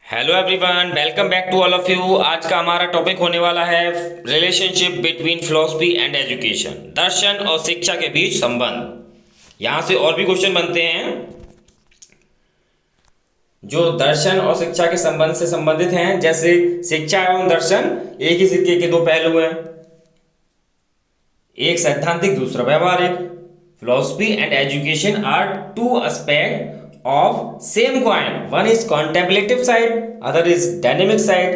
Hello everyone, welcome back to all of you. आज का हमारा टॉपिक होने वाला है relationship between philosophy and education, दर्शन और शिक्षा के बीच संबंध। यहाँ से और भी क्वेश्चन बनते हैं जो दर्शन और शिक्षा के संबंध से संबंधित हैं। जैसे शिक्षा एवं दर्शन एक ही सिक्के के दो पहलू हैं, एक सैद्धांतिक दूसरा व्यवहारिक। Philosophy and education are two aspect of same coin, one is contemplative side, other is dynamic side।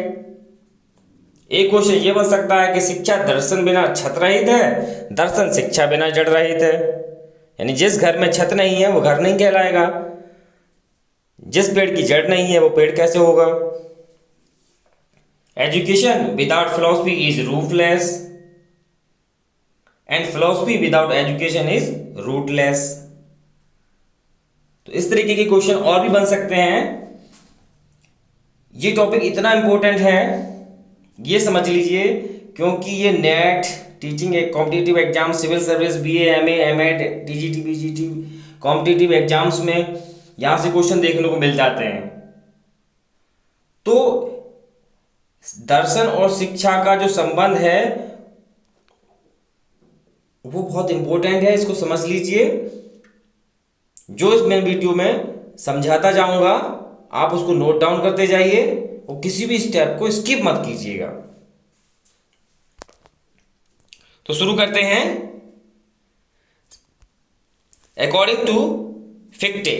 एक क्वेश्चन ये बन सकता है कि शिक्षा दर्शन बिना छत रहित है, दर्शन शिक्षा बिना जड़ रहित है। यानी जिस घर में छत नहीं है वो घर नहीं कहलाएगा, जिस पेड़ की जड़ नहीं है वो पेड़ कैसे होगा। Education without philosophy is rootless and philosophy without education is rootless. तो इस तरीके के क्वेश्चन और भी बन सकते हैं। ये टॉपिक इतना इंपॉर्टेंट है, ये समझ लीजिए, क्योंकि ये नेट टीचिंग एक competitive exam, civil service, BA, MA, MEd, TGT, PGT competitive exams में यहां से क्वेश्चन देखने को मिल जाते हैं। तो दर्शन और शिक्षा का जो संबंध है वो बहुत इंपॉर्टेंट है, इसको समझ लीजिए। जो इस मैं वीडियो में समझाता जाऊंगा आप उसको नोट डाउन करते जाइए और किसी भी स्टेप को स्किप मत कीजिएगा। तो शुरू करते हैं। According to Fichte,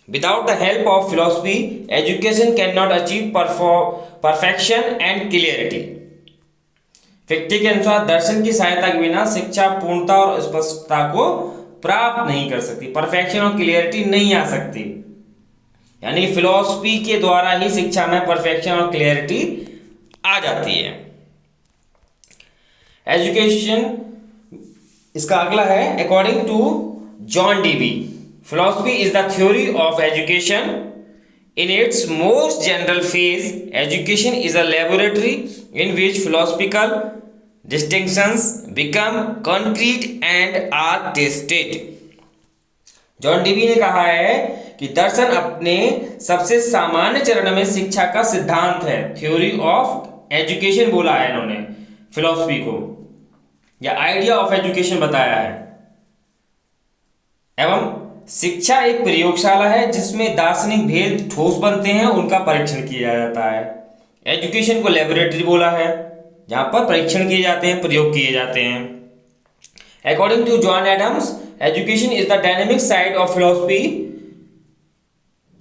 without the help of philosophy education can not achieve perfection and clarity. Fichte के अनुसार दर्शन की सहायता के बिना शिक्षा पूर्णता और स्पष्टता को प्राप्त नहीं कर सकती, परफेक्शन और क्लियरिटी नहीं आ सकती। यानी फिलॉसफी के द्वारा ही शिक्षा में परफेक्शन और क्लियरिटी आ जाती है। एजुकेशन, इसका अगला है according to John Dewey, philosophy is the theory of education in its most general phase. Education is a laboratory in which philosophical distinctions become concrete and are tested। John Dewey ने कहा है कि दर्शन अपने सबसे सामान्य चरण में शिक्षा का सिद्धांत है। थ्योरी ऑफ एजुकेशन बोला है इन्होंने फिलॉसफी को, या आइडिया ऑफ एजुकेशन बताया है। एवं शिक्षा एक प्रयोगशाला है जिसमें दार्शनिक भेद ठोस बनते हैं, उनका परीक्षण किया जाता है। एजुकेशन को लेबोरेटरी बोला है जहां पर परीक्षण किए जाते हैं, प्रयोग किए जाते हैं। According to John Adams, education is the dynamic side of philosophy,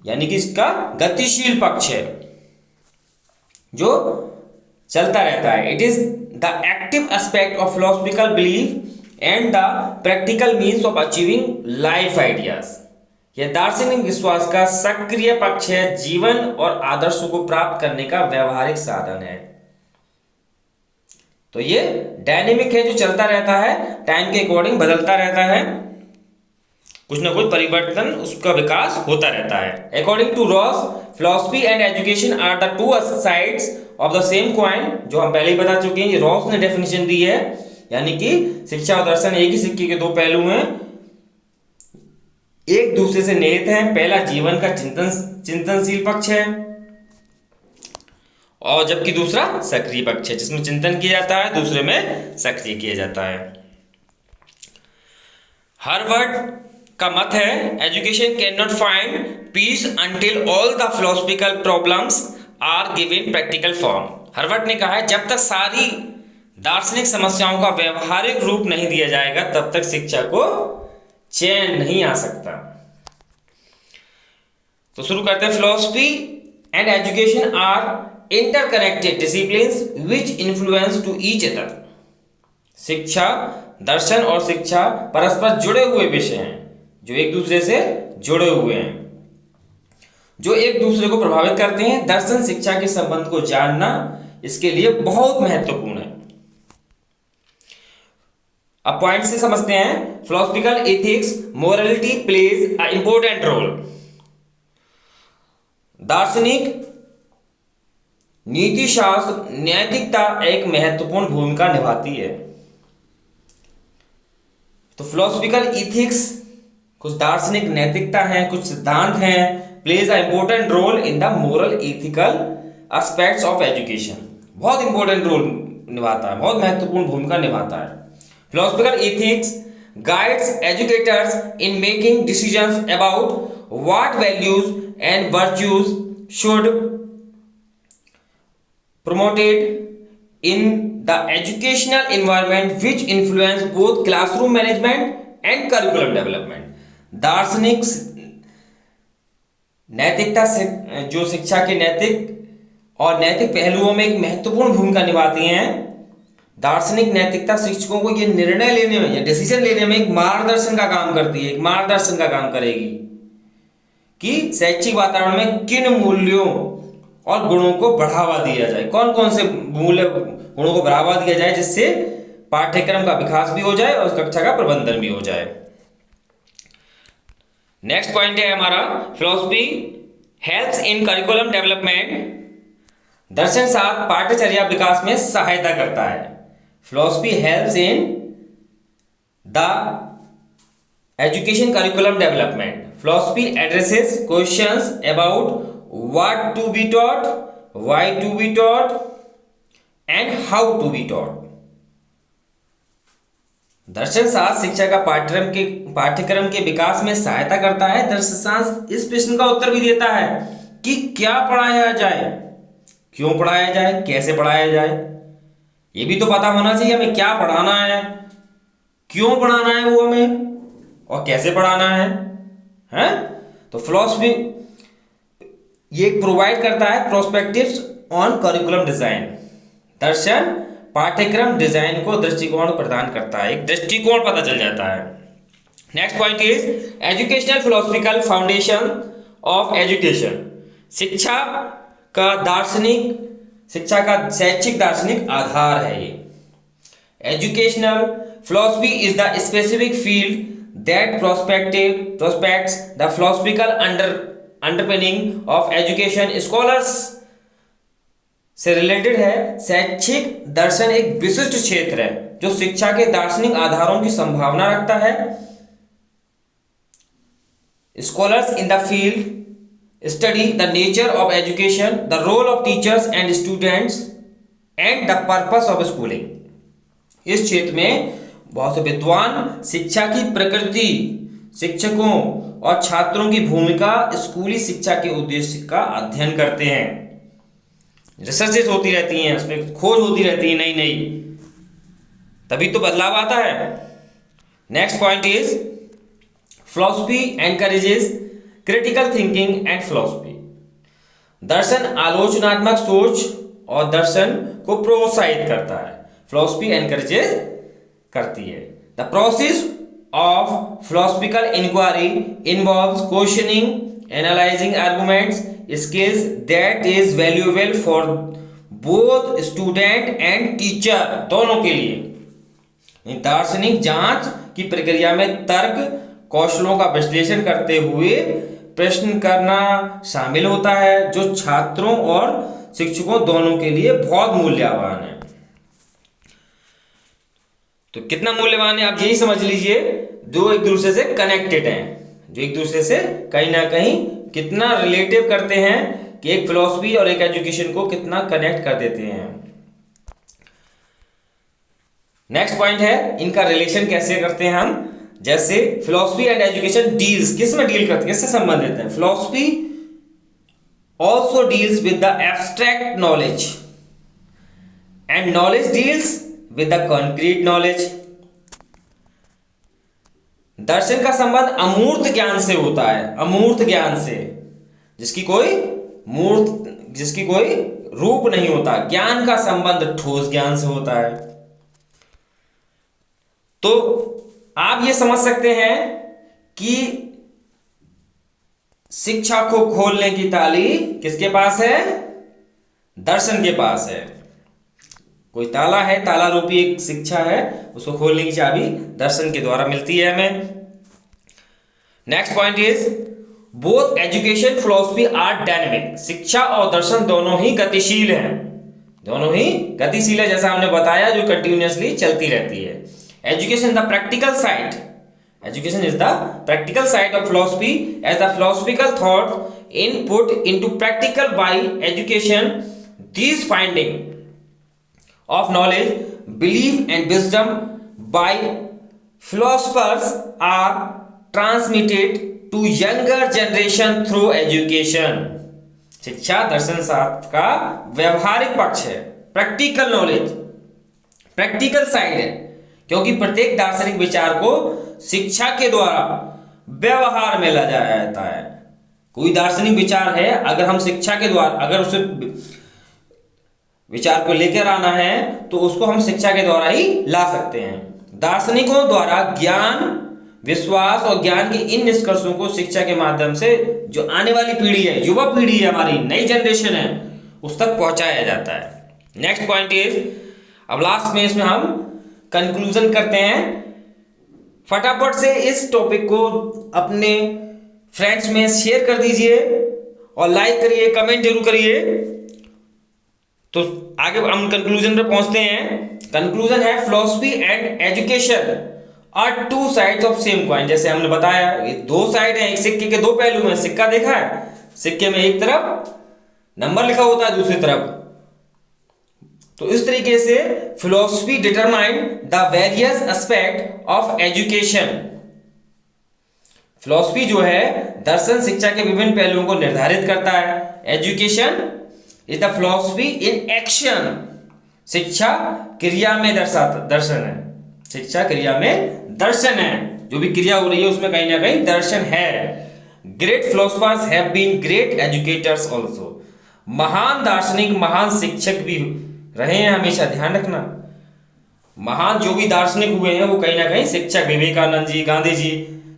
यानी कि इसका गतिशील पक्ष है जो चलता रहता है। It is the active aspect of philosophical belief and the practical means of achieving life ideas. यह दार्शनिक विश्वास का सक्रिय पक्ष है, जीवन और आदर्शों को प्राप्त करने का व्यवहारिक साधन है। तो ये डायनेमिक है, जो चलता रहता है, टाइम के अकॉर्डिंग बदलता रहता है, कुछ ना कुछ परिवर्तन, उसका विकास होता रहता है। According to Ross, philosophy and education are the two sides of the same coin, जो हम पहले ही बता चुके हैं। ये रॉस ने डेफिनेशन दी है, यानी कि शिक्षा और दर्शन एक ही सिक्के के दो पहलू हैं, एक दूसरे से निहित हैं। पहला जीवन का चिंतनशील पक्ष है और जबकि दूसरा सक्रिय पक्ष है जिसमें चिंतन किया जाता है, दूसरे में सक्रिय किया जाता है। हार्वर्ड का मत है education can not find peace until all the philosophical problems are given practical form. Harvard ने कहा है जब तक सारी दार्शनिक समस्याओं का व्यवहारिक रूप नहीं दिया जाएगा तब तक शिक्षा को चैन नहीं आ सकता। तो शुरू करते हैं। Philosophy and education are interconnected disciplines which influence to each other। शिक्षा, दर्शन और शिक्षा परस्पर जुड़े हुए विषय हैं जो एक दूसरे से जुड़े हुए हैं, जो एक दूसरे को प्रभावित करते हैं। दर्शन शिक्षा के संबंध को जानना इसके लिए बहुत महत्वपूर्ण है। अब पॉइंट से समझते हैं। Philosophical ethics, morality plays a important role. दार्शनिक नीति शास्त्र, नैतिकता एक महत्वपूर्ण भूमिका निभाती है। तो फिलोसफिकल इथिक्स कुछ दार्शनिक नैतिकता है, कुछ सिद्धांत हैं plays a important role in the moral ethical aspects of education. बहुत इंपॉर्टेंट रोल निभाता है, बहुत महत्वपूर्ण भूमिका निभाता है। Philosophical ethics guides educators in making decisions about what values and virtues should promoted in the educational environment, which influence both classroom management and curriculum development। दार्शनिक नैतिकता से जो शिक्षा के नैतिक और नैतिक पहलुओं में एक महत्वपूर्ण भूमिका निभाती हैं। दार्शनिक नैतिकता शिक्षकों को ये निर्णय लेने में या डिसीजन लेने में एक मार्गदर्शन का काम करती है, एक मार्गदर्शन का काम करेगी कि शैक्षिक वातावरण में किन मूल्यों और गुणों को बढ़ावा दिया जाए, कौन कौन से मूल्य गुणों को बढ़ावा दिया जाए जिससे पाठ्यक्रम का विकास भी हो जाए और कक्षा का प्रबंधन भी हो जाए। नेक्स्ट पॉइंट है हमारा philosophy helps in curriculum development. दर्शन शास्त्र पाठ्यचर्या विकास में सहायता करता है। Philosophy helps in the education curriculum development. Philosophy addresses questions about what to be taught, why to be taught and how to be taught. दर्शन शास्त्र शिक्षा का पाठ्यक्रम के विकास में सहायता करता है। दर्शन शास्त्र इस प्रश्न का उत्तर भी देता है कि क्या पढ़ाया जाए, क्यों पढ़ाया जाए, कैसे पढ़ाया जाए। ये भी तो पता होना चाहिए हमें क्या पढ़ाना है, क्यों पढ़ाना है वो हमें, और कैसे पढ़ाना है? तो फिलॉसफी ये प्रोवाइड करता है प्रोस्पेक्टिव्स ऑन करिकुलम डिजाइन। दर्शन पाठ्यक्रम डिजाइन को दृष्टिकोण प्रदान करता है, एक दृष्टिकोण पता चल जाता है। Next point is educational philosophical foundation of education. शिक्षा का शैक्षिक दार्शनिक आधार है ये। Educational philosophy is the specific field that prospects the philosophical underpinning of education. Scholars से रिलेटेड है। शैक्षिक दर्शन एक विशिष्ट क्षेत्र है जो शिक्षा के दार्शनिक आधारों की संभावना रखता है। Scholars in the field study the nature of education, the role of teachers and students and the purpose of schooling। इस क्षेत्र में बहुत से विद्वान शिक्षा की प्रकृति, शिक्षकों और छात्रों की भूमिका, स्कूली शिक्षा के उद्देश्य का अध्ययन करते हैं। रिसर्चेस होती रहती हैं, उसमें खोज होती रहती है नई नई, तभी तो बदलाव आता है। Next point is philosophy encourages critical thinking and philosophy. दर्शन आलोचनात्मक सोच और दर्शन को प्रोत्साहित करता है। फिलॉसफी एनकरेजेस करती है। The process of philosophical inquiry involves questioning, analysing arguments, skills that is valuable for both student and teacher, दोनों के लिए। दार्शनिक जांच की प्रक्रिया में तर्क कौशलों का विश्लेषण करते हुए प्रश्न करना शामिल होता है, जो छात्रों और शिक्षकों दोनों के लिए बहुत मूल्यवान है। तो कितना मूल्यवान है आप यही समझ लीजिए, जो एक दूसरे से कनेक्टेड हैं, जो एक दूसरे से कहीं ना कहीं कितना रिलेटिव करते हैं कि एक फिलॉसफी और एक एजुकेशन को कितना कनेक्ट कर देते हैं। नेक्स्ट पॉइंट है इनका रिलेशन कैसे करते हैं हम। जैसे फिलॉसफी एंड एजुकेशन डील्स, किस में डील करते हैं, किससे संबंधित है। Philosophy also deals with the abstract knowledge and knowledge deals with the concrete knowledge. दर्शन का संबंध अमूर्त ज्ञान से होता है, अमूर्त ज्ञान से, जिसकी कोई रूप नहीं होता। ज्ञान का संबंध ठोस ज्ञान से होता है। तो आप ये समझ सकते हैं कि शिक्षा को खोलने की ताली किसके पास है, दर्शन के पास है। कोई ताला है, ताला रूपी एक शिक्षा है, उसको खोलने की चाबी दर्शन के द्वारा मिलती है हमें। Next point is both education philosophy are dynamic. शिक्षा और दर्शन दोनों ही गतिशील हैं, दोनों ही गतिशील है, जैसा हमने बताया, जो कंटिन्यूअसली चलती रहती है। Education the practical side. Education is the practical side of philosophy, as the philosophical thought input into practical by education. These finding of knowledge, belief and wisdom by philosophers are transmitted to younger generation through education. शिक्षा दर्शन शास्त्र का व्यवहारिक पक्ष है, practical knowledge, practical side है, क्योंकि प्रत्येक दार्शनिक विचार को शिक्षा के द्वारा व्यवहार में लाया जाता है। कोई दार्शनिक विचार है, अगर हम शिक्षा के द्वारा अगर उसे विचार को लेकर आना है तो उसको हम शिक्षा के द्वारा ही ला सकते हैं। दार्शनिकों द्वारा ज्ञान, विश्वास और ज्ञान के इन निष्कर्षों को शिक्षा के माध्यम से जो आने वाली पीढ़ी है, युवा पीढ़ी है, हमारी नई जनरेशन है, उस तक पहुंचाया जाता है। नेक्स्ट पॉइंट इज, अब लास्ट में इसमें हम कंक्लूजन करते हैं। फटाफट से इस टॉपिक को अपने फ्रेंड्स में शेयर कर दीजिए और लाइक करिए, कमेंट जरूर करिए। तो आगे हम कंक्लूजन पर पहुंचते हैं। कंक्लूजन है, philosophy and education are two sides of same coin. जैसे हमने बताया, ये दो साइड हैं, एक सिक्के के दो पहलू हैं। सिक्का देखा है, सिक्के में एक तरफ नंबर लिखा होता है, दूसरी तरफ। तो इस तरीके से philosophy determine the various aspect of education. Philosophy जो है दर्शन शिक्षा के विभिन्न पहलुओं को निर्धारित करता है। Education is the philosophy in action. शिक्षा क्रिया में दर्शन है। शिक्षा क्रिया में दर्शन है, जो भी क्रिया हो रही है उसमें कहीं ना कहीं दर्शन है। Great philosophers have been great educators also. महान दार्शनिक महान शिक्षक भी रहे हैं, हमेशा ध्यान रखना। महान जो भी दार्शनिक हुए हैं वो कहीं ना कहीं शिक्षक, विवेकानंद जी, गांधी जी,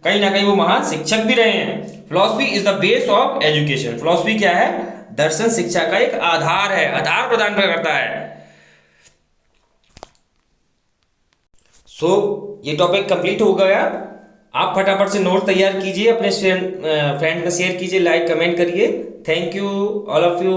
कहीं ना कहीं वो महान शिक्षक भी रहे हैं। Philosophy is the base of education. Philosophy क्या है? दर्शन शिक्षा का एक आधार है, आधार प्रदान करता है। ये टॉपिक कंप्लीट हो गया। आप फटाफट से नोट तैयार कीजिए, अपने फ्रेंड में शेयर कीजिए, लाइक कमेंट करिए। Thank you all of you.